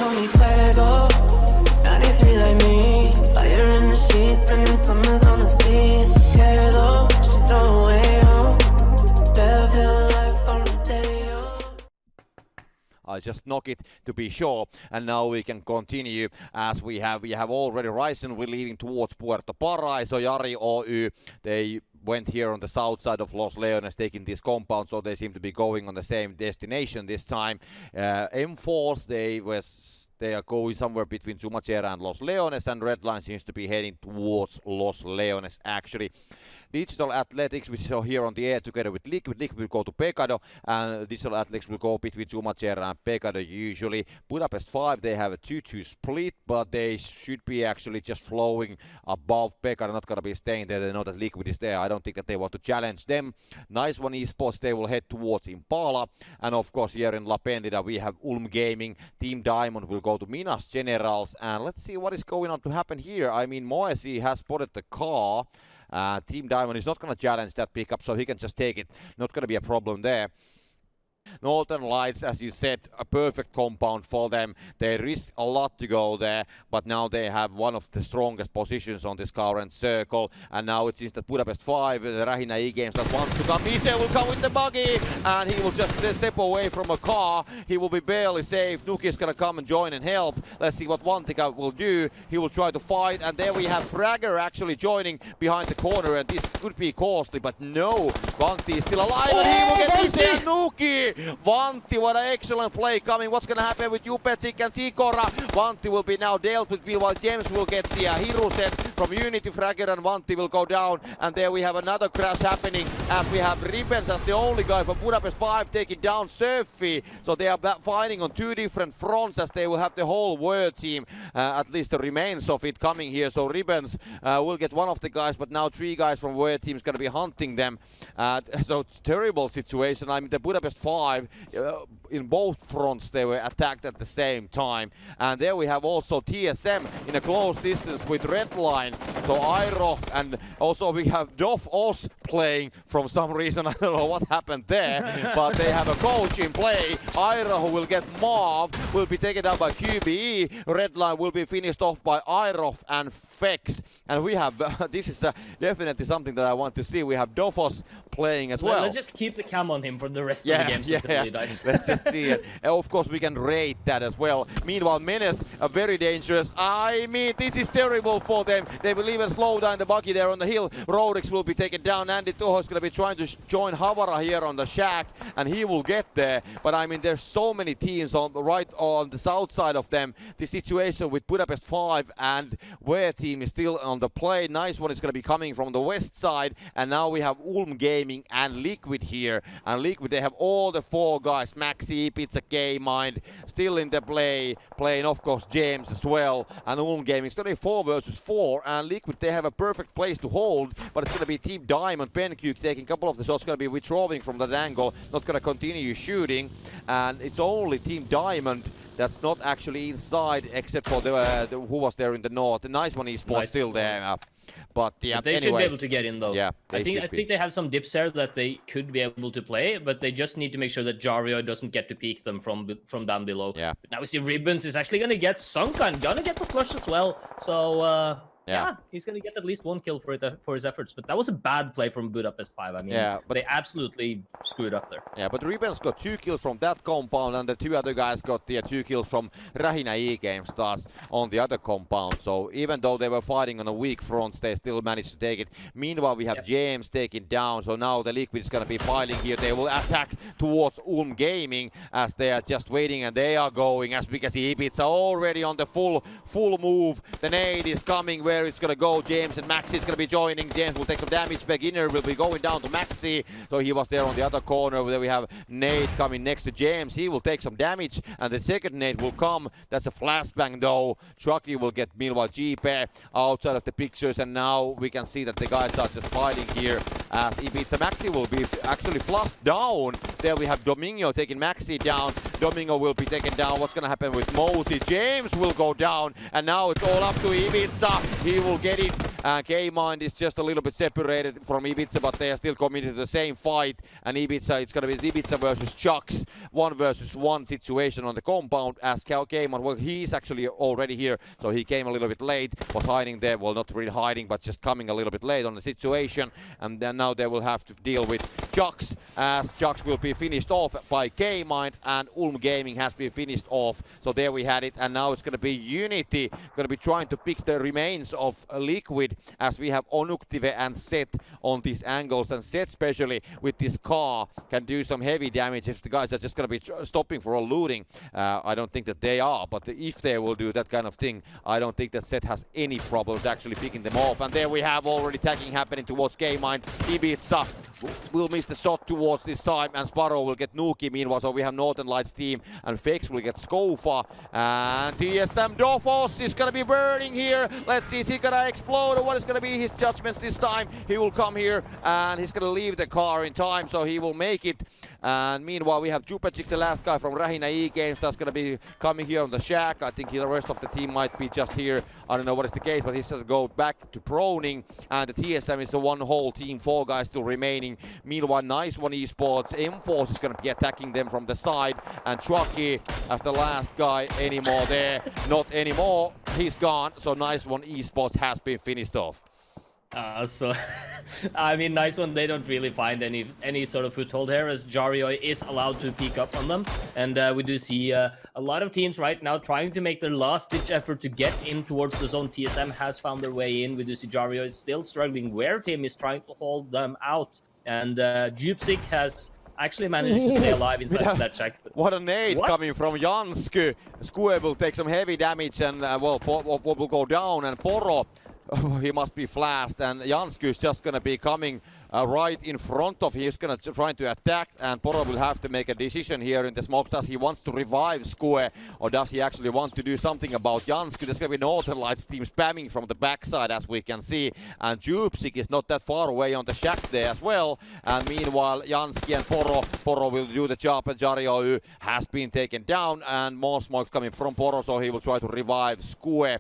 call me fuego. 93 like me. Fire in the sheets, spending summers on the sea. It's okay though, she know way home. Better feel life on the day. I just knock it to be sure, and now we can continue as we have already risen. We're leaving towards Puerto Paraiso. Jari Oy, they went here on the south side of Los Leones, taking this compound, so they seem to be going on the same destination this time. M4s, they are going somewhere between Chumacera and Los Leones, and Red Line seems to be heading towards Los Leones actually. Digital Athletics, which is here on the air together with Liquid. Liquid will go to Pecado, and Digital Athletics will go between Chumacera and Pecado usually. Budapest 5, they have a 2-2 split, but they should be actually just flowing above Pecado, not going to be staying there. They know that Liquid is there. I don't think that they want to challenge them. Nice One Esports, they will head towards Impala, and of course here in La Pendida we have Ulm Gaming. Team Diamond will go to Minas Generals, and let's see what is going on to happen here. I mean, Moesi has spotted the car. Team Diamond is not going to challenge that pickup, so he can just take it. Not going to be a problem there. Northern Lights, as you said, a perfect compound for them. They risk a lot to go there, but now they have one of the strongest positions on this current circle. And now it seems that Budapest 5, the Rahina E-Games that wants to come. Mise will come with the buggy, and he will just step away from a car. He will be barely safe. Nuki is going to come and join and help. Let's see what Vantika will do. He will try to fight, and there we have Fragger actually joining behind the corner, and this could be costly, but no, Vanti is still alive, and he will get Mise and Nuki. Vanti, what an excellent play coming. What's going to happen with Jupetsik and Sikora? Vanti will be now dealt with, while James will get the hero set from Unity. Fragger and Vanti will go down, and there we have another crash happening as we have Ribbons as the only guy from Budapest 5 taking down Surfy. So they are fighting on two different fronts as they will have the whole Word team, at least the remains of it coming here. So Ribbons will get one of the guys, but now three guys from Word team is going to be hunting them. So terrible situation. I mean, the Budapest 5 in both fronts they were attacked at the same time, and there we have also TSM in a close distance with Red Line. So Iroh, and also we have dohf0s playing from some reason. I don't know what happened there, but they have a coach in play. Iroh will get Marv, will be taken down by QBE. Red Line will be finished off by Iroh and Fexx, and we have this is definitely something that I want to see. We have dohf0s playing as well. Let's just keep the cam on him for the rest of the game. Let's just see it. Of course, we can rate that as well. Meanwhile, Menace are very dangerous. I mean, this is terrible for them. They will even slow down the buggy there on the hill. Rodrix will be taken down. Andy Toho is going to be trying to join Havara here on the shack, and he will get there. But I mean, there's so many teams on right on the south side of them. The situation with Budapest 5 and Ware team is still on the play. Nice One is going to be coming from the west side, and now we have Ulm Gaming and Liquid here. And Liquid, they have all the four guys, Maxi, Pizza, K-Mind, still in the play, playing of course James as well, and Ulm Gaming. It's going to be 4 versus 4, and Liquid, they have a perfect place to hold, but it's going to be Team Diamond, Penkyuk taking a couple of the shots, going to be withdrawing from that angle, not going to continue shooting, and it's only Team Diamond that's not actually inside, except for the who was there in the north. The Nice One Esports still there. But yeah, they should be able to get in though. Yeah, I think they have some dips there that they could be able to play, but they just need to make sure that Jario doesn't get to peek them from down below. Yeah. But now we see Ribbons is actually gonna get Sunken, gonna get the flush as well. So yeah, he's gonna get at least 1 kill for his efforts. But that was a bad play from Budapest 5. I mean, but they absolutely screwed up there. Yeah, but Ribbons got 2 kills from that compound, and the 2 other guys got the 2 kills from Rahina E-Games stars on the other compound. So even though they were fighting on a weak front, they still managed to take it. Meanwhile, we have James taken down. So now the Liquid is gonna be fighting here. They will attack towards Ulm Gaming as they are just waiting, and they are going as because Ibits are already on the full move. The nade is coming. Where it's gonna go, James and Maxi is gonna be joining. James will take some damage. Beginner will be going down to Maxi, so he was there on the other corner. There we have Nate coming next to James. He will take some damage, and the second Nate will come. That's a flashbang though. Chucky will get meanwhile Jeep outside of the pictures, and now we can see that the guys are just fighting here as Ibiza. Maxi will be actually flushed down. There we have Domingo taking Maxi down. Domingo will be taken down. What's gonna happen with Mosey? James will go down, and now it's all up to Ibiza. He will get it And K-Mind is just a little bit separated from Ibiza, but they are still committed to the same fight. And Ibiza, it's gonna be Ibiza versus Chucks, 1 versus 1 situation on the compound. As K-Mind, well, he's actually already here, so he came a little bit late, was hiding there, well, not really hiding, but just coming a little bit late on the situation. And then now they will have to deal with Chucks, as Chucks will be finished off by K-Mind, and Ulm Gaming has been finished off. So there we had it, and now it's gonna be Unity, gonna be trying to pick the remains of Liquid, as we have Onuktive and Set on these angles, and Set especially with this car can do some heavy damage if the guys are just gonna be stopping for all looting. I don't think that they are, but if they will do that kind of thing, I don't think that Set has any problems actually picking them off. And there we have already tagging happening towards K-Mind. Ibiza will miss the shot towards this time, and Sparrow will get Nuki meanwhile, so we have Northern Lights team, and Fexx will get Skofa, and TSM dohf0s is gonna be burning here. Let's see, is he gonna explode, or what is gonna be his judgments this time? He will come here, and he's gonna leave the car in time, so he will make it. And meanwhile, we have Jupecic, the last guy from Rahina E-Games, that's gonna be coming here on the shack. I think the rest of the team might be just here. I don't know what is the case, but he's gonna go back to proning, and the TSM is the one whole team, 4 guys still remaining. Meanwhile, Nice One Esports, M-Force is gonna be attacking them from the side, and Trucky as the last guy anymore there. Not anymore, he's gone, so Nice One Esports has been finished off. So, I mean, Nice One, they don't really find any sort of foothold here, as Jario is allowed to peek up on them. And we do see a lot of teams right now trying to make their last-ditch effort to get in towards the zone. TSM has found their way in. We do see Jario is still struggling. Where team is trying to hold them out. And Jupesic has actually managed to stay alive inside of that check. What a nade coming from Jansk. Skue will take some heavy damage, and well, will go down, and Poro, he must be flashed, and Jansk is just gonna be coming right in front of him. He's gonna try to attack, and Poro will have to make a decision here in the smokes. Does he wants to revive Skue, or does he actually want to do something about Jansk? There's gonna be Northern Lights team spamming from the backside, as we can see, and Jupesic is not that far away on the shack there as well. And meanwhile, Janski and Poro will do the job, and Jario has been taken down, and more smokes coming from Poro, so he will try to revive Skue.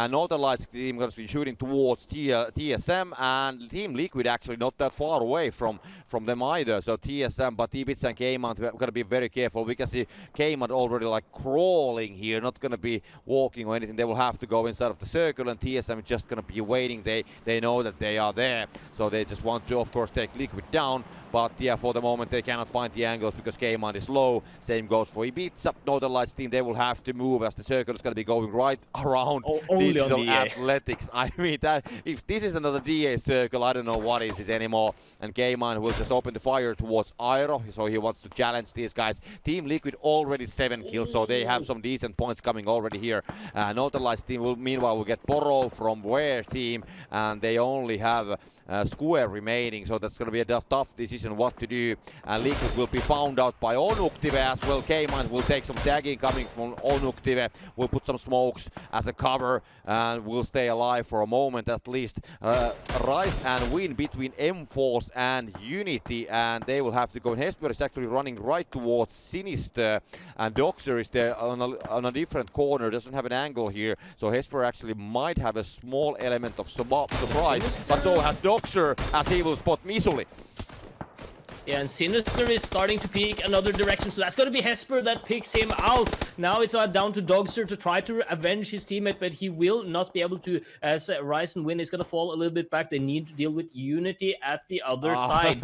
Northern Lights team has been shooting towards TSM, and Team Liquid actually not that far away from them either. So TSM, but Ibiza and K-Mount, we're gonna be very careful. We can see K-Mount already like crawling here, not gonna be walking or anything. They will have to go inside of the circle, and TSM is just gonna be waiting. They know that they are there, so they just want to, of course, take Liquid down. But yeah, for the moment they cannot find the angles because K-Mount is low. Same goes for Ibiza. Northern Lights team, they will have to move as the circle is gonna be going right around Digital Athletics. I mean, that if this is another DA circle, I don't know what is this anymore. And K-Mount will just open the fire towards Iroh, so he wants to challenge these guys. Team Liquid already 7 kills, so they have some decent points coming already here. Northern Lights team will meanwhile get Poro from Ware team, and they only have Skue remaining, so that's going to be a tough decision what to do. And Liquid will be found out by Onuktive as well. K-Mine will take some tagging coming from Onuktive, will put some smokes as a cover, and will stay alive for a moment at least. Rise and win between M-Force and Unity, and they will have to go. Hesper is actually running right towards Sinister, and dohf0s is there on a different corner, doesn't have an angle here, so Hesper actually might have a small element of surprise, but so has dohf0s as he will spot Misuli. Yeah, and Sinister is starting to peek another direction, so that's going to be Hesper that picks him out. Now it's down to dohf0s to try to avenge his teammate, but he will not be able to, as Rise and Win is going to fall a little bit back. They need to deal with Unity at the other side.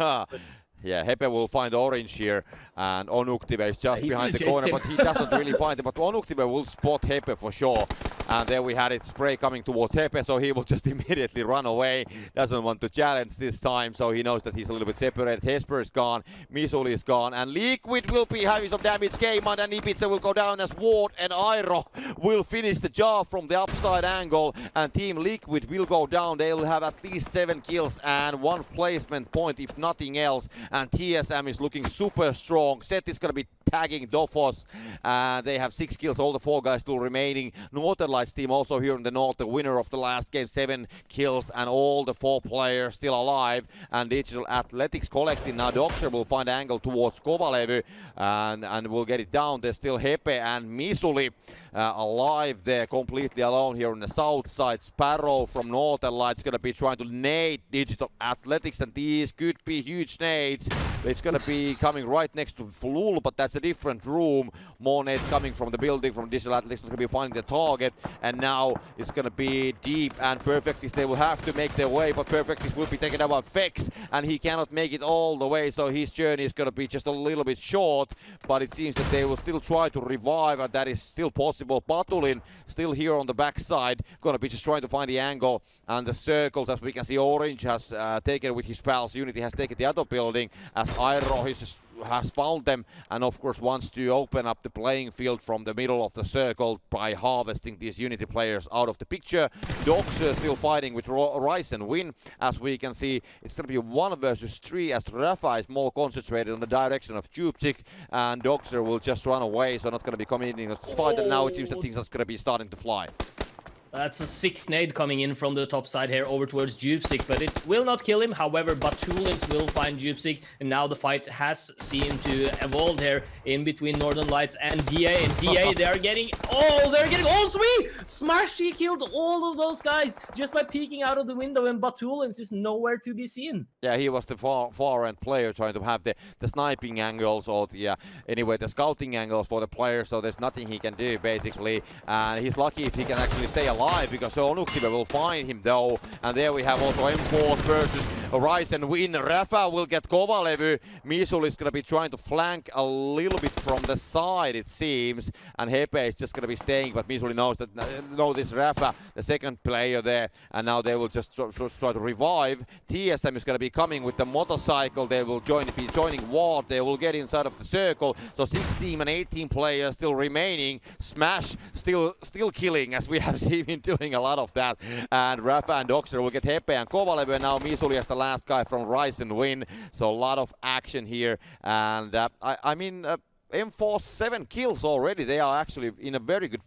Yeah, Hepe will find orange here, and Onuktive is just behind the corner, but he doesn't really find it. But Onuktive will spot Hepe for sure. And there we had it, spray coming towards Hepe, so he will just immediately run away. Doesn't want to challenge this time, so he knows that he's a little bit separated. Hesper is gone, Misuli is gone, and Liquid will be having some damage. K-Man and Ibiza will go down as Vard and Iroh will finish the job from the upside angle, and Team Liquid will go down. They will have at least 7 kills and 1 placement point, if nothing else. And TSM is looking super strong. Set is going to be tagging dohf0s. They have 6 kills, all the 4 guys still remaining. Northern Lights Lights team also here in the north, the winner of the last game, 7 kills and all the 4 players still alive. And Digital Athletics collecting now. dohf0s will find angle towards Kovalev and will get it down. There's still Hepe and Misuli alive there, completely alone here on the south side. Sparrow from Northern Lights gonna be trying to nade Digital Athletics, and these could be huge nades. It's gonna be coming right next to Flul, but that's a different room. More nades coming from the building from Digital Athletics. Gonna be finding the target, and now it's gonna be deep, and Perfectis, they will have to make their way, but Perfectis will be taken out by Fexx, and he cannot make it all the way, so his journey is gonna be just a little bit short, but it seems that they will still try to revive, and that is still possible. Patulin still here on the backside, gonna be just trying to find the angle and the circles. As we can see, Orange has taken with his pals, Unity has taken the other building, as Iroh has found them, and of course wants to open up the playing field from the middle of the circle by harvesting these Unity players out of the picture. dohf0s still fighting with Rise and Win. As we can see, it's going to be 1 versus 3 as Rafa is more concentrated on the direction of dohf0s, and dohf0s will just run away, so not going to be committing a fight, and now it seems that things are going to be starting to fly. That's a 6th nade coming in from the top side here over towards dohf0s, but it will not kill him. However, Batulins will find dohf0s, and now the fight has seemed to evolve here in between Northern Lights and DA. And DA, they're getting all 3! Smash, he killed all of those guys just by peeking out of the window, and Batulins is nowhere to be seen. Yeah, he was the far end player trying to have the sniping angles or the anyway the scouting angles for the player, so there's nothing he can do basically, and he's lucky if he can actually stay alive, because Onuktibe will find him though. And there we have also M4 versus Rise and Win. Rafa will get Kovalev. Misul is going to be trying to flank a little bit from the side, it seems, and Hepe is just going to be staying, but Misuli knows that this Rafa, the second player there, and now they will just try to revive. TSM is going to be coming with the motorcycle. They will be joining vard. They will get inside of the circle, so 16 and 18 players still remaining. Smash still killing, as we have seen doing a lot of that, and Rafa and dohf0s will get Hepe and Kovalev, and now Misuli as the last guy from Rise and Win, so a lot of action here. And I mean, M4 7 kills already. They are actually in a very good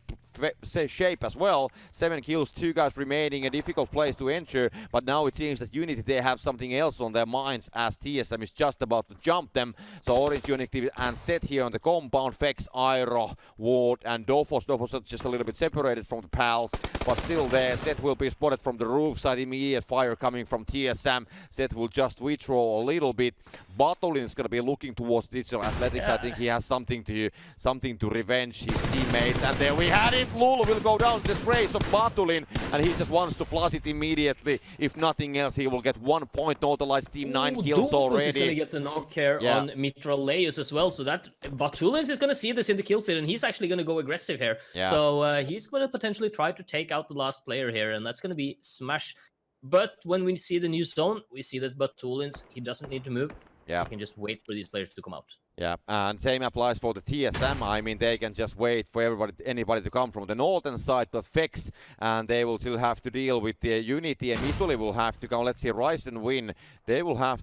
shape as well. 7 kills, 2 guys remaining, a difficult place to enter, but now it seems that Unity, they have something else on their minds, as TSM is just about to jump them. So Orange, Unity and Set here on the compound. Fexx, Iroh, vard and dohf0s. dohf0s are just a little bit separated from the pals, but still there. Set will be spotted from the roof side, immediate fire coming from TSM. Set will just withdraw a little bit. Batulin is going to be looking towards Digital Athletics. I think he has something to revenge his teammates, and there we had it. Lulu will go down to the sprays of Batulin, and he just wants to flush it immediately. If nothing else, he will get 1 point. Northern Lights team 9 kills already. is going to get the knock here on Mitraleus as well, so that Batulins is going to see this in the kill feed, and he's actually going to go aggressive here. So he's going to potentially try to take out the last player here, and that's going to be Smash. But when we see the new zone, we see that Batulins, he doesn't need to move. He can just wait for these players to come out. Yeah, and same applies for the TSM. I mean, they can just wait for anybody to come from the northern side, but Fexx, and they will still have to deal with the Unity, and Misuli will have to come. Let's see, Rise and Win. He will have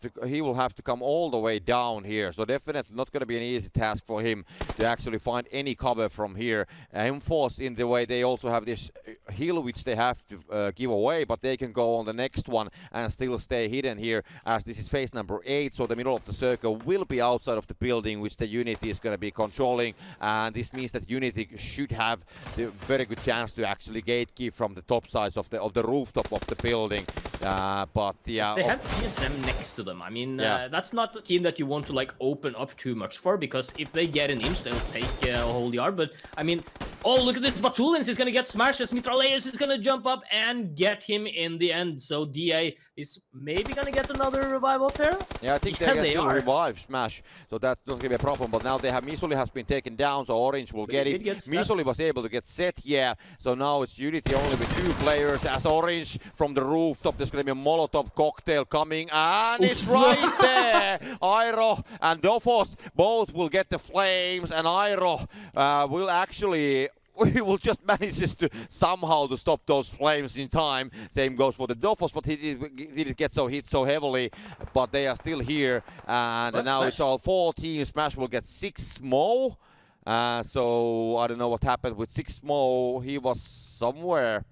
to come all the way down here. So definitely not going to be an easy task for him to actually find any cover from here. M4 in the way, they also have this hill which they have to give away, but they can go on the next one and still stay hidden here, as this is phase number 8. So the middle of the circle will be outside of the building, which the Unity is going to be controlling, and this means that Unity should have the very good chance to actually gatekeep from the top sides of the rooftop of the building. But yeah, they have TSM next to them. I mean, that's not the team that you want to like open up too much for, because if they get an inch, they'll take a whole yard. But I mean, oh, look at this! Batulins is going to get smashed. Mitraleus is going to jump up and get him in the end. So DA is maybe going to get another revive off here. Yeah, I think they can still revive Smash, so that's not going to be a problem. But now they have Misuli has been taken down, so Orange will get it. Misuli was able to get Set, so now it's Unity only with 2 players, as Orange from the rooftop. There's going to be a Molotov cocktail coming, and it's right there. Iroh and dohf0s both will get the flames, and Iroh will actually... he will just manages to somehow to stop those flames in time. Same goes for the dohf0s, but he didn't get hit so heavily, but they are still here, and now it's all 4 teams. Smash will get 6 more. So I don't know what happened with Sixmo. He was somewhere.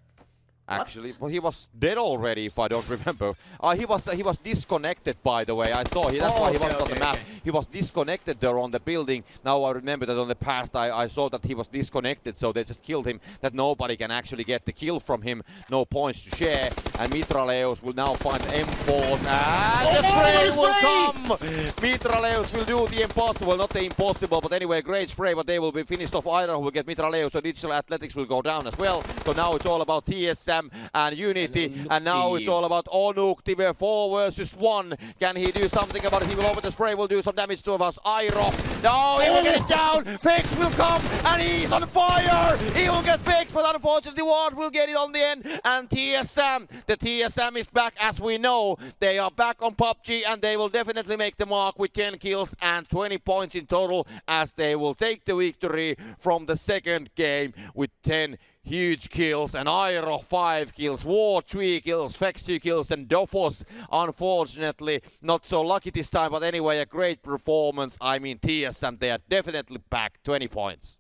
Actually, well, he was dead already, if I don't remember. He was disconnected, by the way. I saw he. That's why he wasn't on the map. He was disconnected there on the building. Now I remember that on the past I saw that he was disconnected, so they just killed him. That nobody can actually get the kill from him. No points to share. And Mitraleus will now find M4, and the spray will come. Mitraleus will do the impossible, not the impossible, but anyway, great spray. But they will be finished off. Iroh will get Mitraleus, so Digital Athletics will go down as well. So now it's all about TSM and Unity, and now it's all about Onukti. 4 versus 1. Can he do something about it? He will open the spray, will do some damage to us. Iroh, no, he will get it down. Fexx will come, and he's on fire. He will get Fexx, but unfortunately Ward will get it on the end. And TSM, the TSM is back, as we know. They are back on PUBG, and they will definitely make the mark with 10 kills and 20 points in total, as they will take the victory from the second game with 10 huge kills. And Iroh 5 kills, Ward 3 kills, Fexx 2 kills, and dohf0s unfortunately not so lucky this time, but anyway, a great performance. I mean, TSM, they are definitely back. 20 points.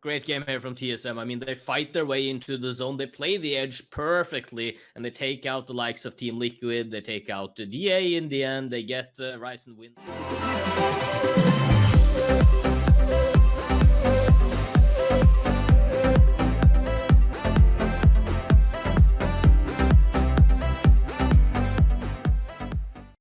Great game here from TSM. I mean, they fight their way into the zone. They play the edge perfectly, and they take out the likes of Team Liquid. They take out the DA in the end. They get Ryzen win.